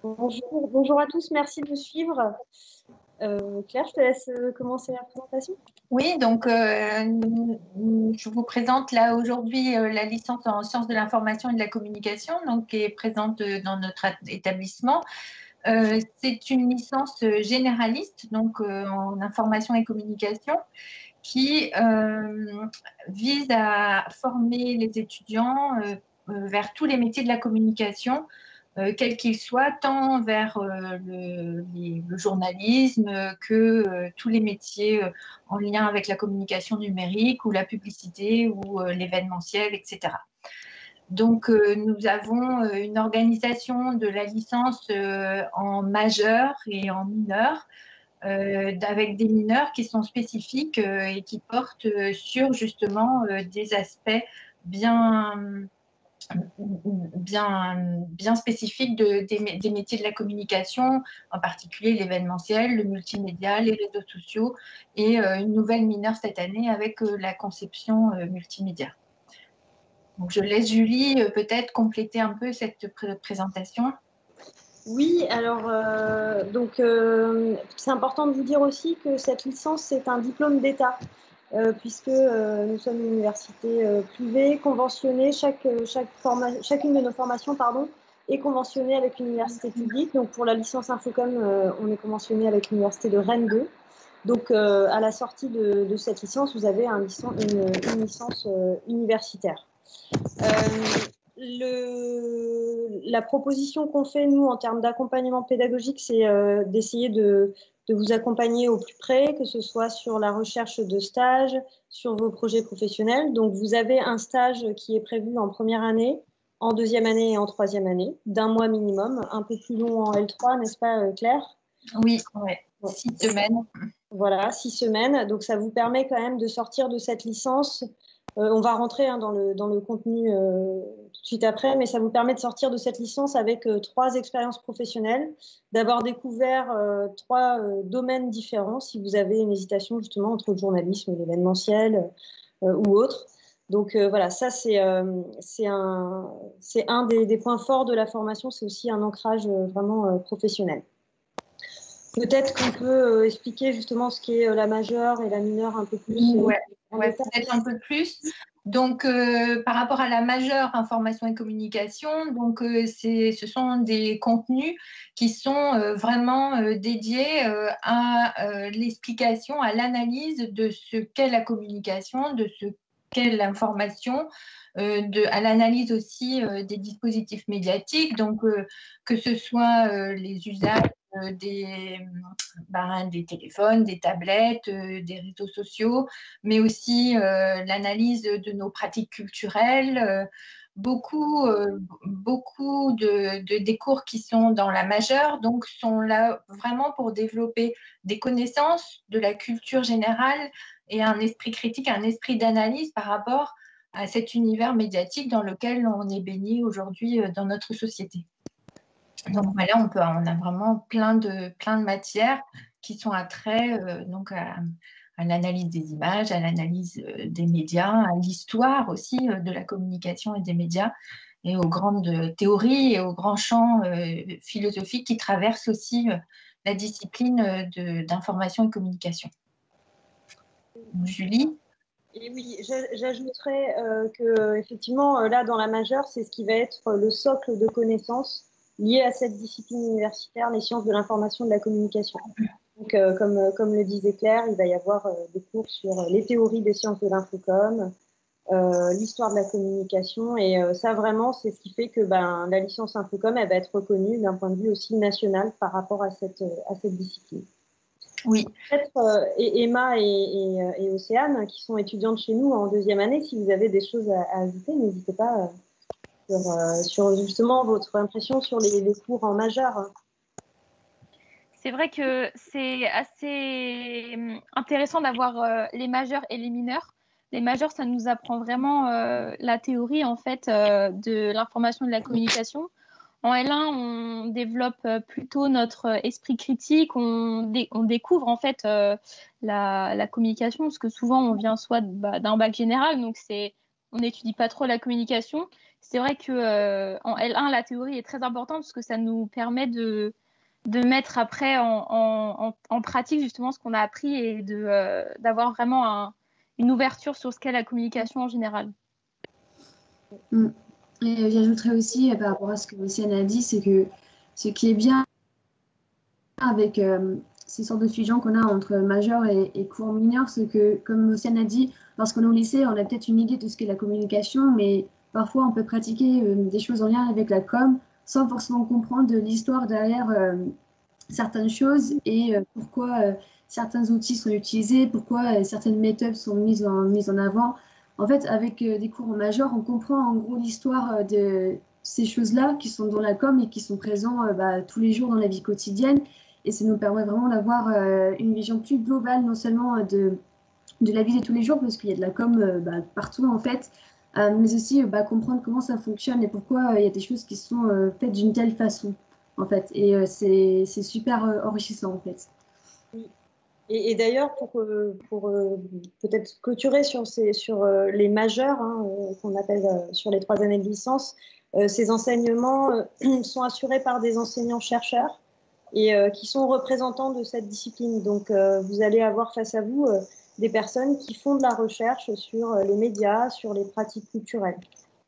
Bonjour à tous, merci de me suivre. Claire, je te laisse commencer la présentation. Oui, donc je vous présente là aujourd'hui la licence en sciences de l'information et de la communication, donc qui est présente dans notre établissement. C'est une licence généraliste, donc en information et communication, qui vise à former les étudiants vers tous les métiers de la communication, quels qu'ils soient, tant vers le journalisme que tous les métiers en lien avec la communication numérique ou la publicité ou l'événementiel, etc. Donc, nous avons une organisation de la licence en majeur et en mineur, avec des mineurs qui sont spécifiques et qui portent sur justement des aspects bien spécifiques des métiers de la communication, en particulier l'événementiel, le multimédia, les réseaux sociaux et une nouvelle mineure cette année avec la conception multimédia. Donc, je laisse Julie peut-être compléter un peu cette présentation. Oui, alors c'est important de vous dire aussi que cette licence, c'est un diplôme d'État, puisque nous sommes une université privée, conventionnée, chacune de nos formations est conventionnée avec une université publique. Donc pour la licence Infocom, on est conventionné avec l'université de Rennes 2. Donc à la sortie de cette licence, vous avez une licence universitaire. La proposition qu'on fait, nous, en termes d'accompagnement pédagogique, c'est d'essayer de vous accompagner au plus près, que ce soit sur la recherche de stages, sur vos projets professionnels. Donc, vous avez un stage qui est prévu en première année, en deuxième année et en troisième année, d'un mois minimum, un peu plus long en L3, n'est-ce pas, Claire? Oui, ouais. 6 semaines. Voilà, 6 semaines. Donc, ça vous permet quand même de sortir de cette licence. On va rentrer dans le contenu tout de suite après, mais ça vous permet de sortir de cette licence avec 3 expériences professionnelles, d'avoir découvert 3 domaines différents si vous avez une hésitation justement entre le journalisme, l'événementiel ou autre. Donc voilà, ça c'est un des points forts de la formation, c'est aussi un ancrage vraiment professionnel. Peut-être qu'on peut expliquer justement ce qu'est la majeure et la mineure un peu plus. Ouais, peut-être un peu plus. Donc, par rapport à la majeure information et communication, donc ce sont des contenus qui sont vraiment dédiés à l'explication, à l'analyse de ce qu'est la communication, de ce qu'est l'information, à l'analyse aussi des dispositifs médiatiques, donc que ce soit les usages des téléphones, des tablettes, des réseaux sociaux, mais aussi l'analyse de nos pratiques culturelles. Beaucoup des cours qui sont dans la majeure, donc sont là vraiment pour développer des connaissances de la culture générale et un esprit critique, un esprit d'analyse par rapport à cet univers médiatique dans lequel on est baigné aujourd'hui dans notre société. Donc voilà, on a vraiment plein de matières qui sont attraits donc à l'analyse des images, à l'analyse des médias, à l'histoire aussi de la communication et des médias, et aux grandes théories et aux grands champs philosophiques qui traversent aussi la discipline d'information et communication. Julie? Et oui, j'ajouterais que effectivement là dans la majeure, c'est ce qui va être le socle de connaissances lié à cette discipline universitaire, les sciences de l'information et de la communication. Donc comme le disait Claire, il va y avoir des cours sur les théories des sciences de l'infocom, l'histoire de la communication, et ça vraiment c'est ce qui fait que la licence infocom elle va être reconnue d'un point de vue aussi national par rapport à cette discipline. Oui. Peut-être Emma et Océane, qui sont étudiantes chez nous en deuxième année, si vous avez des choses à ajouter, n'hésitez pas sur justement votre impression sur les cours en majeur. C'est vrai que c'est assez intéressant d'avoir les majeurs et les mineurs. Les majeurs, ça nous apprend vraiment la théorie en fait de l'information et de la communication. En L1, on développe plutôt notre esprit critique, on découvre en fait la communication, parce que souvent on vient soit d'un bac général, donc on n'étudie pas trop la communication. c'est vrai que en L1, la théorie est très importante parce que ça nous permet de mettre après en pratique justement ce qu'on a appris et d'avoir vraiment une ouverture sur ce qu'est la communication en général. Et j'ajouterais aussi, par rapport à ce que Océane a dit, c'est que ce qui est bien avec ces sortes de fusions qu'on a entre majeur et cours mineur, c'est que, comme Océane a dit, lorsqu'on est au lycée, on a peut-être une idée de ce qu'est la communication, mais parfois on peut pratiquer des choses en lien avec la com sans forcément comprendre l'histoire derrière certaines choses et pourquoi certains outils sont utilisés, pourquoi certaines méthodes sont mises en avant. En fait, avec des cours en majeur, on comprend en gros l'histoire de ces choses-là qui sont dans la com et qui sont présents tous les jours dans la vie quotidienne. Et ça nous permet vraiment d'avoir une vision plus globale, non seulement de la vie de tous les jours, parce qu'il y a de la com partout en fait, mais aussi comprendre comment ça fonctionne et pourquoi il y a des choses qui sont faites d'une telle façon, en fait. Et c'est super enrichissant, en fait. Et d'ailleurs, pour peut-être clôturer sur les majeurs, qu'on appelle sur les 3 années de licence, ces enseignements sont assurés par des enseignants-chercheurs et qui sont représentants de cette discipline. Donc, vous allez avoir face à vous des personnes qui font de la recherche sur les médias, sur les pratiques culturelles.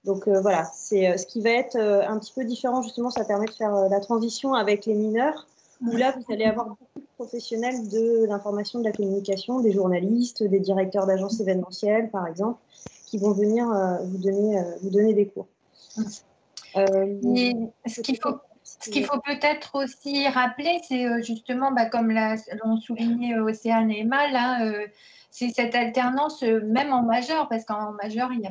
Donc, voilà, c'est ce qui va être un petit peu différent. Justement, ça permet de faire la transition avec les mineurs, où là, vous allez avoir beaucoup de professionnels de l'information, de la communication, des journalistes, des directeurs d'agences événementielles, par exemple, qui vont venir vous donner des cours. Et ce qu'il faut peut-être aussi rappeler, c'est justement, comme l'ont souligné Océane et Emma, là, c'est cette alternance même en majeur, parce qu'en majeur, il n'y a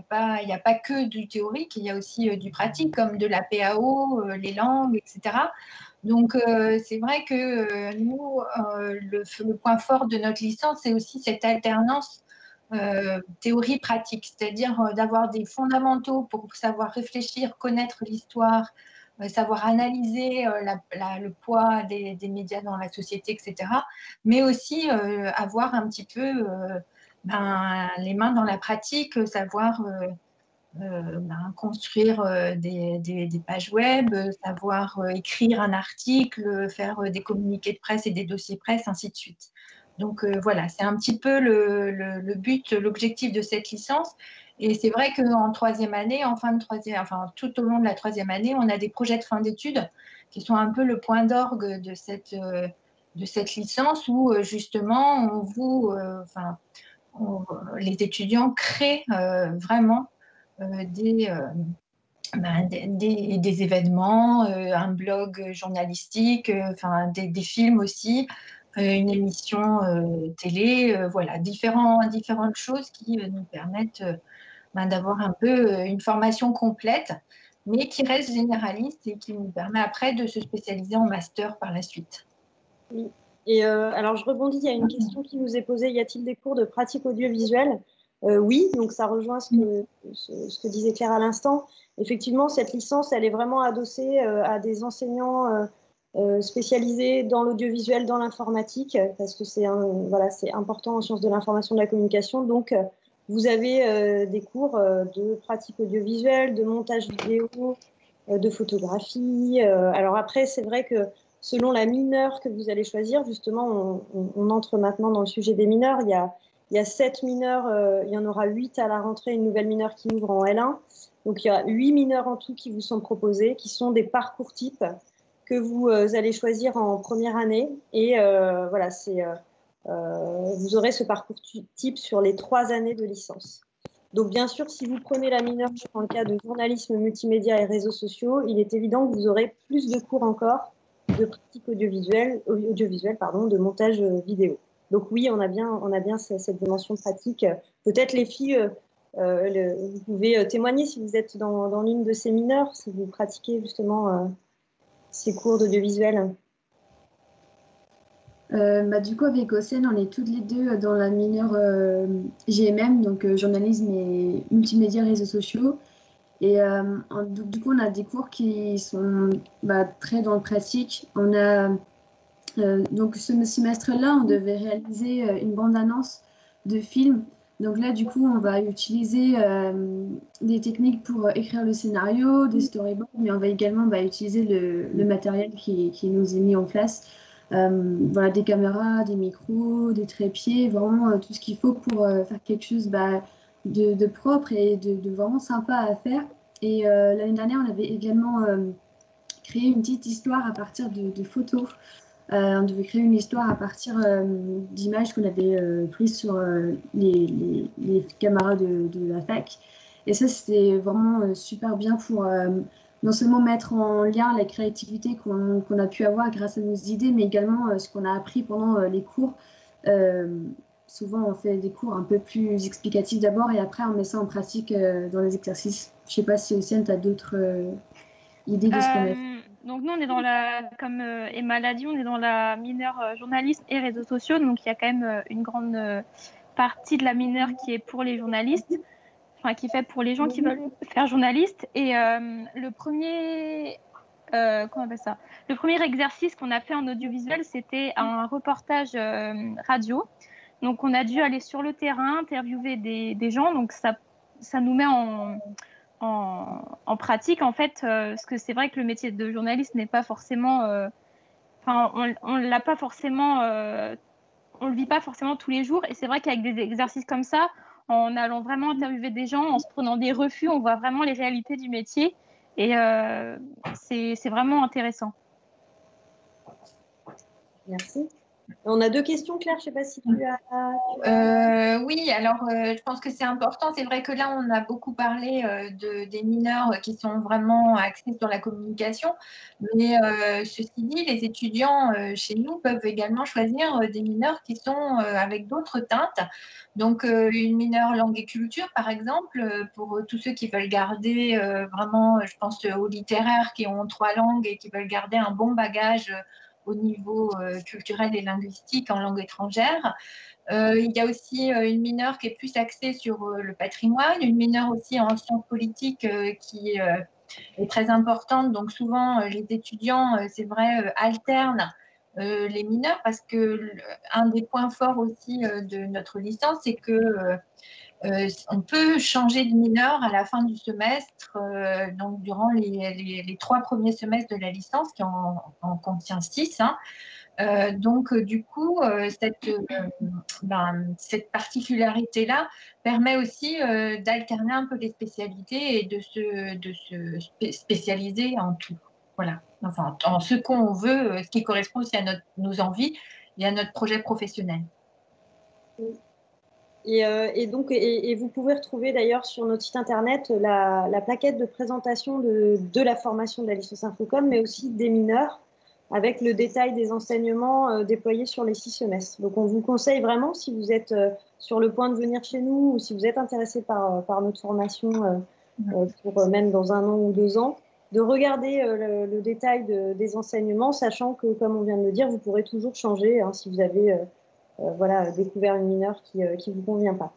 pas que du théorique, il y a aussi du pratique, comme de la PAO, les langues, etc. Donc, c'est vrai que nous, le point fort de notre licence, c'est aussi cette alternance théorie-pratique, c'est-à-dire d'avoir des fondamentaux pour savoir réfléchir, connaître l'histoire, savoir analyser le poids des médias dans la société, etc. Mais aussi avoir un petit peu les mains dans la pratique, savoir construire des pages web, savoir écrire un article, faire des communiqués de presse et des dossiers presse, ainsi de suite. Donc voilà, c'est un petit peu le but, l'objectif de cette licence. Et c'est vrai qu'en 3e année, en fin de 3e, enfin tout au long de la 3e année, on a des projets de fin d'études qui sont un peu le point d'orgue de cette licence où justement les étudiants créent vraiment des événements, un blog journalistique, des films aussi, une émission télé, voilà, différentes choses qui nous permettent d'avoir un peu une formation complète, mais qui reste généraliste et qui nous permet après de se spécialiser en master par la suite. Oui. Et alors, je rebondis, il y a une question qui nous est posée, y a-t-il des cours de pratique audiovisuelle ? Oui, donc ça rejoint ce que disait Claire à l'instant. Effectivement, cette licence, elle est vraiment adossée à des enseignants spécialisés dans l'audiovisuel, dans l'informatique, parce que c'est important en sciences de l'information et de la communication. Donc, vous avez des cours de pratique audiovisuelle, de montage vidéo, de photographie. Alors après, c'est vrai que selon la mineure que vous allez choisir, justement, on entre maintenant dans le sujet des mineurs. Il y a 7 mineurs, il y en aura 8 à la rentrée, une nouvelle mineure qui ouvre en L1. Donc, il y a 8 mineurs en tout qui vous sont proposés, qui sont des parcours types que vous allez choisir en première année. Et voilà, vous aurez ce parcours type sur les 3 années de licence. Donc, bien sûr, si vous prenez la mineure dans le cas de journalisme, multimédia et réseaux sociaux, il est évident que vous aurez plus de cours encore de pratique audiovisuelle, de montage vidéo. Donc oui, on a bien cette dimension pratique. Peut-être les filles, vous pouvez témoigner si vous êtes dans l'une de ces mineurs, si vous pratiquez justement ces cours d'audiovisuel. Du coup, avec Océane, on est toutes les deux dans la mineure GMM, donc journalisme et multimédia réseaux sociaux. Et du coup, on a des cours qui sont très dans le pratique. On a donc ce semestre-là, on devait réaliser une bande-annonce de film Donc là, du coup, on va utiliser des techniques pour écrire le scénario, des storyboards, mais on va également utiliser le matériel qui nous est mis en place. Voilà, des caméras, des micros, des trépieds, vraiment tout ce qu'il faut pour faire quelque chose de propre et de vraiment sympa à faire. Et l'année dernière, on avait également créé une petite histoire à partir de photos. On devait créer une histoire à partir d'images qu'on avait prises sur les caméras de la fac. Et ça, c'était vraiment super bien pour non seulement mettre en lien la créativité qu'on a pu avoir grâce à nos idées, mais également ce qu'on a appris pendant les cours. Souvent, on fait des cours un peu plus explicatifs d'abord et après, on met ça en pratique dans les exercices. Je ne sais pas si Océane, tu as d'autres idées de ce qu'on a fait. Donc nous, on est dans comme Emma l'a dit, on est dans la mineure journalisme et réseaux sociaux. Donc il y a quand même une grande partie de la mineure qui est pour les journalistes, enfin qui est fait pour les gens qui veulent faire journaliste. Et le premier, comment on appelle ça ? Le premier exercice qu'on a fait en audiovisuel, c'était un reportage radio. Donc on a dû aller sur le terrain, interviewer des gens. Donc ça nous met en pratique, en fait, parce que c'est vrai que le métier de journaliste n'est pas forcément, on l'a pas forcément, on le vit pas forcément tous les jours. Et c'est vrai qu'avec des exercices comme ça, en allant vraiment interviewer des gens, en se prenant des refus, on voit vraiment les réalités du métier. Et c'est vraiment intéressant. Merci. On a deux questions, Claire. Je ne sais pas si tu as... Oui, alors je pense que c'est important. C'est vrai que là, on a beaucoup parlé des mineurs qui sont vraiment axés sur la communication. Mais ceci dit, les étudiants chez nous peuvent également choisir des mineurs qui sont avec d'autres teintes. Donc, une mineure langue et culture, par exemple, pour tous ceux qui veulent garder vraiment, je pense aux littéraires qui ont 3 langues et qui veulent garder un bon bagage au niveau culturel et linguistique en langue étrangère. Il y a aussi une mineure qui est plus axée sur le patrimoine, une mineure aussi en sciences politiques qui est très importante. Donc souvent, les étudiants, c'est vrai, alternent les mineurs parce que un des points forts aussi de notre licence, c'est que on peut changer de mineur à la fin du semestre, donc durant les 3 premiers semestres de la licence, qui en contient 6. Donc, du coup, cette particularité-là permet aussi d'alterner un peu les spécialités et de se spécialiser en tout. Voilà, enfin, en ce qu'on veut, ce qui correspond aussi à nos envies et à notre projet professionnel. Et donc, vous pouvez retrouver d'ailleurs sur notre site internet la plaquette de présentation de la formation de la licence Infocom, mais aussi des mineurs, avec le détail des enseignements déployés sur les 6 semestres. Donc, on vous conseille vraiment, si vous êtes sur le point de venir chez nous ou si vous êtes intéressé par notre formation, pour même dans 1 an ou 2 ans, de regarder le détail des enseignements, sachant que, comme on vient de le dire, vous pourrez toujours changer si vous avez découvert une mineure qui ne vous convient pas.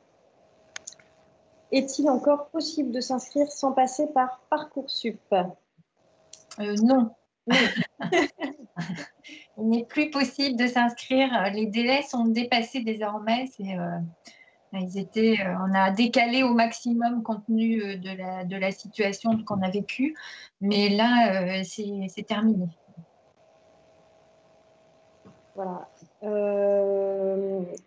Est-il encore possible de s'inscrire sans passer par Parcoursup ? Non. Il n'est plus possible de s'inscrire. Les délais sont dépassés désormais. On a décalé au maximum compte tenu de la situation qu'on a vécue. Mais là, c'est terminé. Voilà.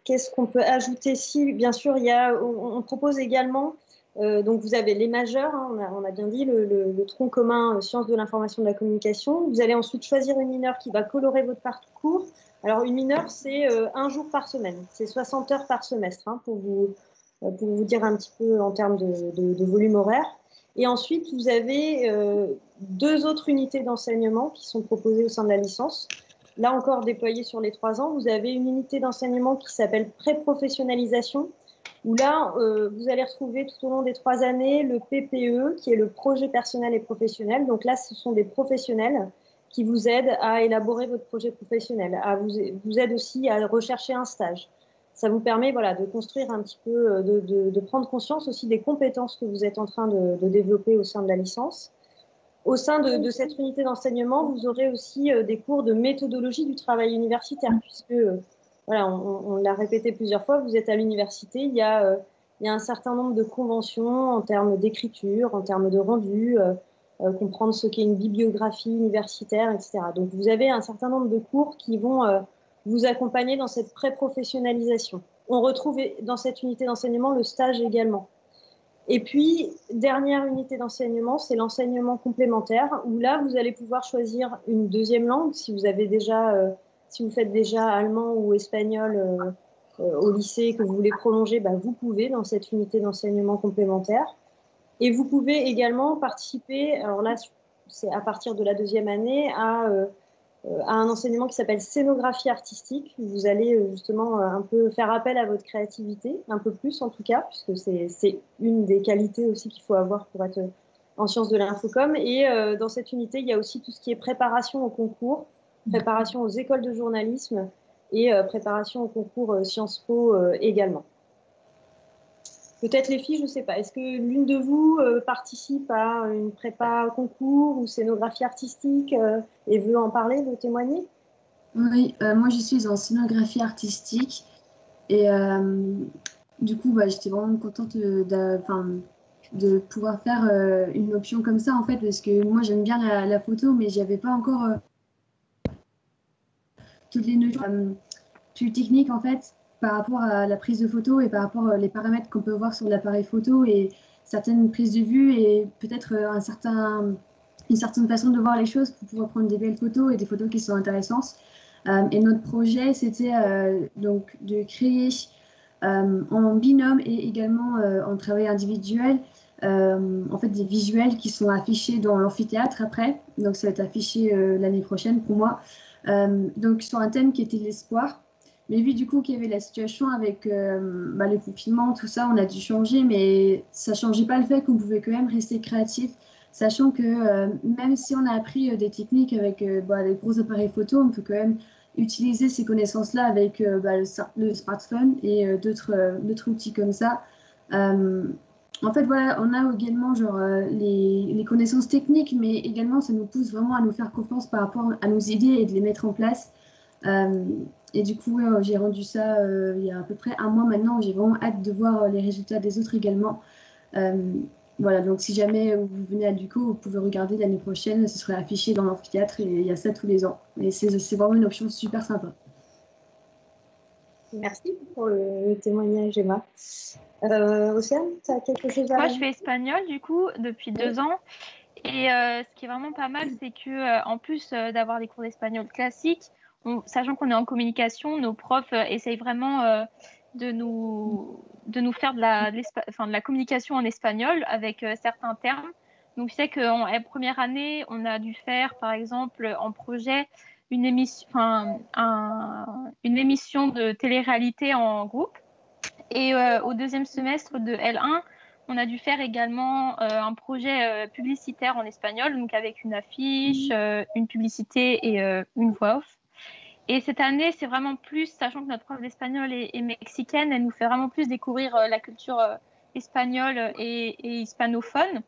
Qu'est-ce qu'on peut ajouter? Si, bien sûr, on propose également, donc vous avez les majeurs, on a bien dit, le tronc commun sciences de l'information et de la communication. Vous allez ensuite choisir une mineure qui va colorer votre parcours. Alors, une mineure, c'est 1 jour par semaine. C'est 60 heures par semestre, pour vous dire un petit peu en termes de volume horaire. Et ensuite, vous avez 2 autres unités d'enseignement qui sont proposées au sein de la licence. Là encore déployée sur les 3 ans, vous avez une unité d'enseignement qui s'appelle pré-professionnalisation, où là, vous allez retrouver tout au long des 3 années le PPE, qui est le projet personnel et professionnel. Donc là, ce sont des professionnels qui vous aident à élaborer votre projet professionnel, vous aident aussi à rechercher un stage. Ça vous permet de construire un petit peu, de prendre conscience aussi des compétences que vous êtes en train de développer au sein de la licence. Au sein de cette unité d'enseignement, vous aurez aussi des cours de méthodologie du travail universitaire, puisque, on l'a répété plusieurs fois, vous êtes à l'université, il y a il y a un certain nombre de conventions en termes d'écriture, en termes de rendu, comprendre ce qu'est une bibliographie universitaire, etc. Donc, vous avez un certain nombre de cours qui vont vous accompagner dans cette pré-professionnalisation. On retrouve dans cette unité d'enseignement le stage également. Et puis, dernière unité d'enseignement, c'est l'enseignement complémentaire, où là, vous allez pouvoir choisir une deuxième langue. Si vous faites déjà allemand ou espagnol au lycée, que vous voulez prolonger, vous pouvez dans cette unité d'enseignement complémentaire. Et vous pouvez également participer, alors là, c'est à partir de la deuxième année, à un enseignement qui s'appelle scénographie artistique. Vous allez justement un peu faire appel à votre créativité, un peu plus en tout cas, puisque c'est une des qualités aussi qu'il faut avoir pour être en sciences de l'infocom. Et dans cette unité, il y a aussi tout ce qui est préparation au concours, préparation aux écoles de journalisme et préparation au concours Sciences Po également. Peut-être les filles, je ne sais pas. Est-ce que l'une de vous participe à une prépa concours ou scénographie artistique et veut en parler, veut témoigner? Oui, moi je suis en scénographie artistique et du coup j'étais vraiment contente de pouvoir faire une option comme ça en fait parce que moi j'aime bien la photo mais j'avais pas encore toutes les notions plus techniques en fait par rapport à la prise de photo et par rapport aux paramètres qu'on peut voir sur l'appareil photo et certaines prises de vue et peut-être une certaine façon de voir les choses pour pouvoir prendre des belles photos et des photos qui sont intéressantes. Et notre projet, c'était donc de créer en binôme et également en travail individuel, en fait des visuels qui sont affichés dans l'amphithéâtre après. Donc ça va être affiché l'année prochaine pour moi. Donc sur un thème qui était l'espoir. Mais vu du coup qu'il y avait la situation avec le confinement, tout ça, on a dû changer, mais ça ne changeait pas le fait qu'on pouvait quand même rester créatif, sachant que même si on a appris des techniques avec les gros appareils photo, on peut quand même utiliser ces connaissances-là avec le smartphone et d'autres outils comme ça. En fait, voilà, on a également les connaissances techniques, mais également ça nous pousse vraiment à nous faire confiance par rapport à nos idées et de les mettre en place. Et du coup, j'ai rendu ça il y a à peu près un mois maintenant. J'ai vraiment hâte de voir les résultats des autres également. Voilà, donc si jamais vous venez à Duco, vous pouvez regarder l'année prochaine. Ce sera affiché dans l'amphithéâtre et il y a ça tous les ans. Et c'est vraiment une option super sympa. Merci pour le témoignage, Emma. Océane, tu as quelque chose à Moi, dire? je fais espagnol, du coup, depuis 2 ans. Et ce qui est vraiment pas mal, c'est que en plus d'avoir des cours d'espagnol classiques, sachant qu'on est en communication, nos profs essayent vraiment de nous faire de la communication en espagnol avec certains termes. Donc, je sais qu'en première année, on a dû faire, par exemple, en projet, une émission de télé-réalité en groupe. Et au deuxième semestre de L1, on a dû faire également un projet publicitaire en espagnol, donc avec une affiche, une publicité et une voix off. Et cette année, c'est vraiment plus, sachant que notre prof d'espagnol est mexicaine, elle nous fait vraiment plus découvrir la culture espagnole et hispanophone.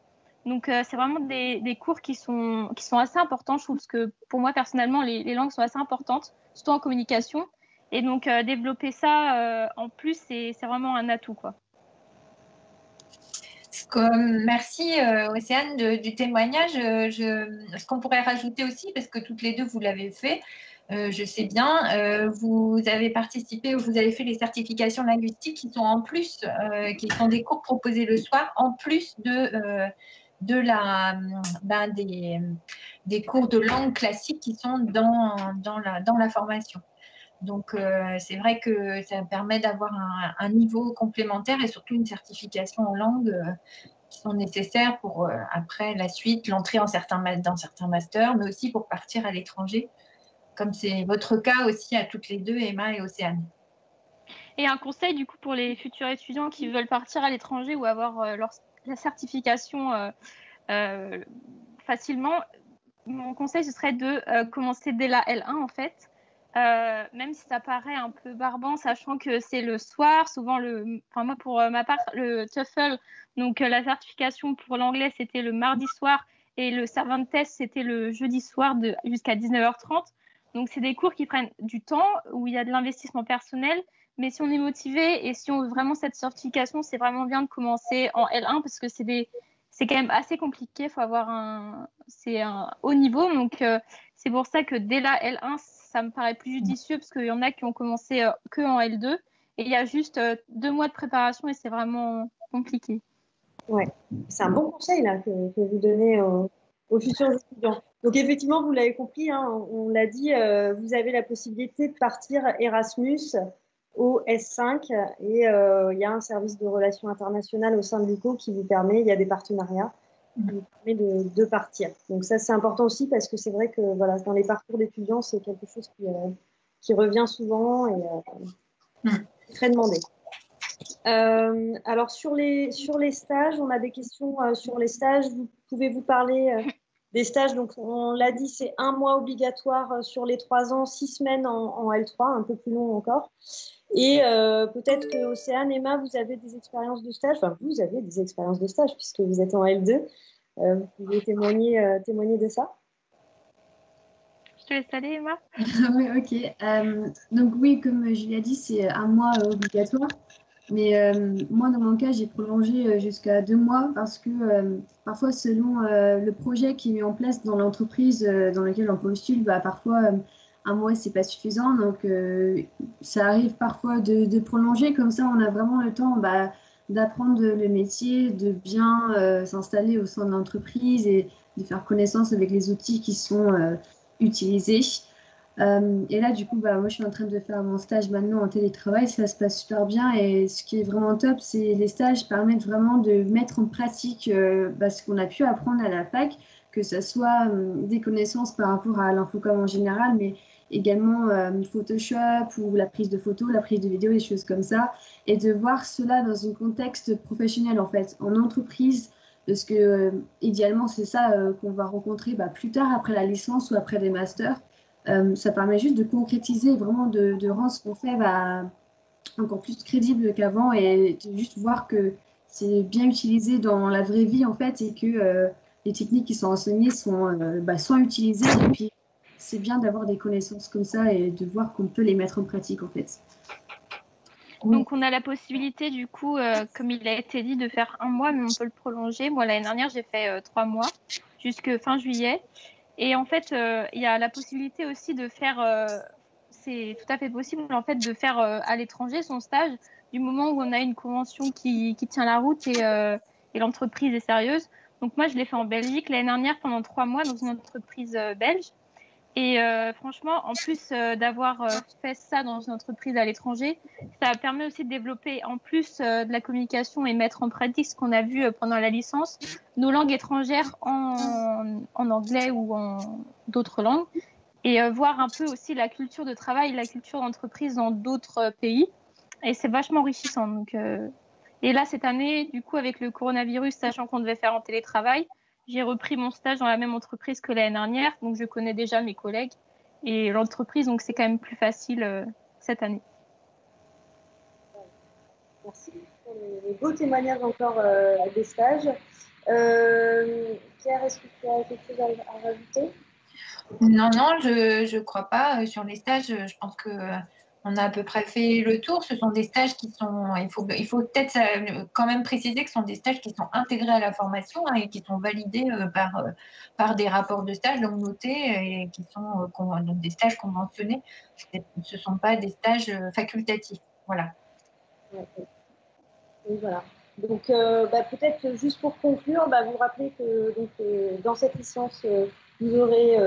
Donc, c'est vraiment des cours qui sont assez importants, je trouve, parce que pour moi, personnellement, les langues sont assez importantes, surtout en communication. Et donc, développer ça en plus, c'est vraiment un atout, quoi. Merci Océane du témoignage. Ce qu'on pourrait rajouter aussi, parce que toutes les deux vous l'avez fait, je sais bien, vous avez participé ou vous avez fait les certifications linguistiques qui sont en plus, qui sont des cours proposés le soir, en plus des cours de langue classique qui sont dans la formation. Donc, c'est vrai que ça permet d'avoir un niveau complémentaire et surtout une certification en langue qui sont nécessaires pour, après la suite, l'entrée dans certains masters, mais aussi pour partir à l'étranger, comme c'est votre cas aussi à toutes les deux, Emma et Océane. Et un conseil, du coup, pour les futurs étudiants qui veulent partir à l'étranger ou avoir la certification facilement, mon conseil, ce serait de commencer dès la L1, en fait. Même si ça paraît un peu barbant, sachant que c'est le soir, souvent moi pour ma part, le TOEFL, donc la certification pour l'anglais, c'était le mardi soir et le Cervantes, c'était le jeudi soir jusqu'à 19h30. Donc c'est des cours qui prennent du temps, où il y a de l'investissement personnel, Mais si on est motivé et si on veut vraiment cette certification, c'est vraiment bien de commencer en L1 parce que c'est quand même assez compliqué. Il faut avoir c'est un haut niveau. Donc, c'est pour ça que dès la L1, ça me paraît plus judicieux parce qu'il y en a qui ont commencé que en L2 et il y a juste 2 mois de préparation et c'est vraiment compliqué. Ouais, c'est un bon conseil là, que vous donnez aux futurs étudiants. Donc effectivement, vous l'avez compris, hein, on l'a dit, vous avez la possibilité de partir Erasmus au S5 et il y a un service de relations internationales au sein de l'UCO qui vous permet, il y a des partenariats qui vous permet de partir. Donc ça, c'est important aussi parce que c'est vrai que voilà, dans les parcours d'étudiants, c'est quelque chose qui revient souvent et très demandé. Alors sur les stages, on a des questions sur les stages. Pouvez-vous parler des stages? Donc on l'a dit, c'est 1 mois obligatoire sur les 3 ans, 6 semaines en L3, un peu plus long encore. Et peut-être que Océane, Emma, vous avez des expériences de stage. Enfin, vous avez des expériences de stage puisque vous êtes en L2. Vous pouvez témoigner de ça? Je te laisse aller, Emma. Oui, ok. Donc oui, comme je l'ai dit, c'est 1 mois obligatoire. Mais moi, dans mon cas, j'ai prolongé jusqu'à 2 mois parce que parfois, selon le projet qui est mis en place dans l'entreprise dans laquelle on postule, bah, parfois, 1 mois, c'est pas suffisant. Donc, ça arrive parfois de prolonger. Comme ça, on a vraiment le temps bah, d'apprendre le métier, de bien s'installer au sein de l'entreprise et de faire connaissance avec les outils qui sont utilisés. Et là, du coup, bah, moi, je suis en train de faire mon stage maintenant en télétravail. Ça se passe super bien. Et ce qui est vraiment top, c'est les stages permettent vraiment de mettre en pratique bah, ce qu'on a pu apprendre à la fac, que ce soit des connaissances par rapport à l'infocom en général, mais également Photoshop ou la prise de photos, la prise de vidéos, des choses comme ça. Et de voir cela dans un contexte professionnel, en fait, en entreprise. Parce que, idéalement, c'est ça qu'on va rencontrer bah, plus tard après la licence ou après des masters. Ça permet juste de concrétiser, vraiment de rendre ce qu'on fait bah, encore plus crédible qu'avant et de juste voir que c'est bien utilisé dans la vraie vie en fait et que les techniques qui sont enseignées sont utilisées et puis c'est bien d'avoir des connaissances comme ça et de voir qu'on peut les mettre en pratique en fait. Donc, on a la possibilité, du coup, comme il a été dit, de faire 1 mois, mais on peut le prolonger. Moi, l'année dernière, j'ai fait 3 mois, jusque fin juillet. Et en fait, il y a la possibilité aussi de faire, c'est tout à fait possible, en fait, de faire à l'étranger son stage, du moment où on a une convention qui tient la route et l'entreprise est sérieuse. Donc, moi, je l'ai fait en Belgique l'année dernière pendant 3 mois dans une entreprise belge. Et franchement, en plus d'avoir fait ça dans une entreprise à l'étranger, ça permet aussi de développer en plus de la communication et mettre en pratique ce qu'on a vu pendant la licence, nos langues étrangères en anglais ou en d'autres langues, et voir un peu aussi la culture de travail, la culture d'entreprise dans d'autres pays. Et c'est vachement enrichissant. Donc, et là, cette année, du coup, avec le coronavirus, sachant qu'on devait faire en télétravail, j'ai repris mon stage dans la même entreprise que l'année dernière, donc je connais déjà mes collègues et l'entreprise, donc c'est quand même plus facile cette année. Merci pour les beaux témoignages encore des stages. Pierre, est-ce que tu as quelque chose à rajouter? Non, je crois pas. Sur les stages, je pense que on a à peu près fait le tour. Ce sont des stages qui sont, il faut peut-être quand même préciser que ce sont des stages qui sont intégrés à la formation hein, et qui sont validés par des rapports de stage, donc notés, et qui sont donc des stages conventionnés. Ce ne sont pas des stages facultatifs. Voilà. Et voilà. Donc, peut-être juste pour conclure, vous rappelez que dans cette licence, vous aurez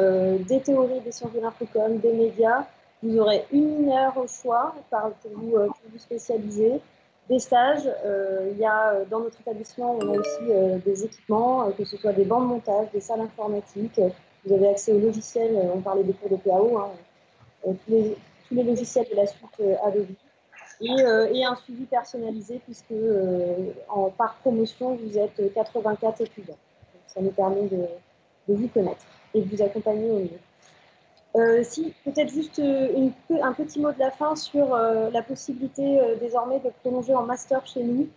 des théories des sciences de l'infocom, des médias, vous aurez 1 heure au choix pour vous spécialiser, des stages. Dans notre établissement, on a aussi des équipements, que ce soit des bancs de montage, des salles informatiques. Vous avez accès aux logiciels, on parlait des cours de PAO, hein, tous les logiciels de la suite Adobe. Et un suivi personnalisé puisque par promotion, vous êtes 84 étudiants. Donc, ça nous permet de vous connaître et de vous accompagner au mieux. Si, peut-être juste un petit mot de la fin sur la possibilité désormais de prolonger en master chez nous.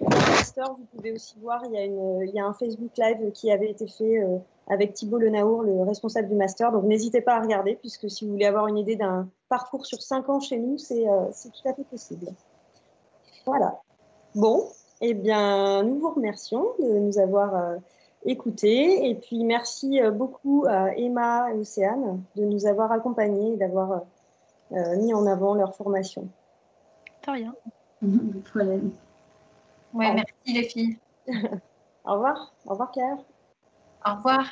master, vous pouvez aussi voir, il y a un Facebook Live qui avait été fait avec Thibault Lenaour, le responsable du master. Donc, n'hésitez pas à regarder, puisque si vous voulez avoir une idée d'un parcours sur 5 ans chez nous, c'est tout à fait possible. Voilà. Bon, eh bien, nous vous remercions de nous avoir écoutés. Et puis, merci beaucoup à Emma et Océane de nous avoir accompagnés et d'avoir mis en avant leur formation. De rien. Problème. Ouais, merci les filles. Au revoir. Au revoir, Claire. Au revoir.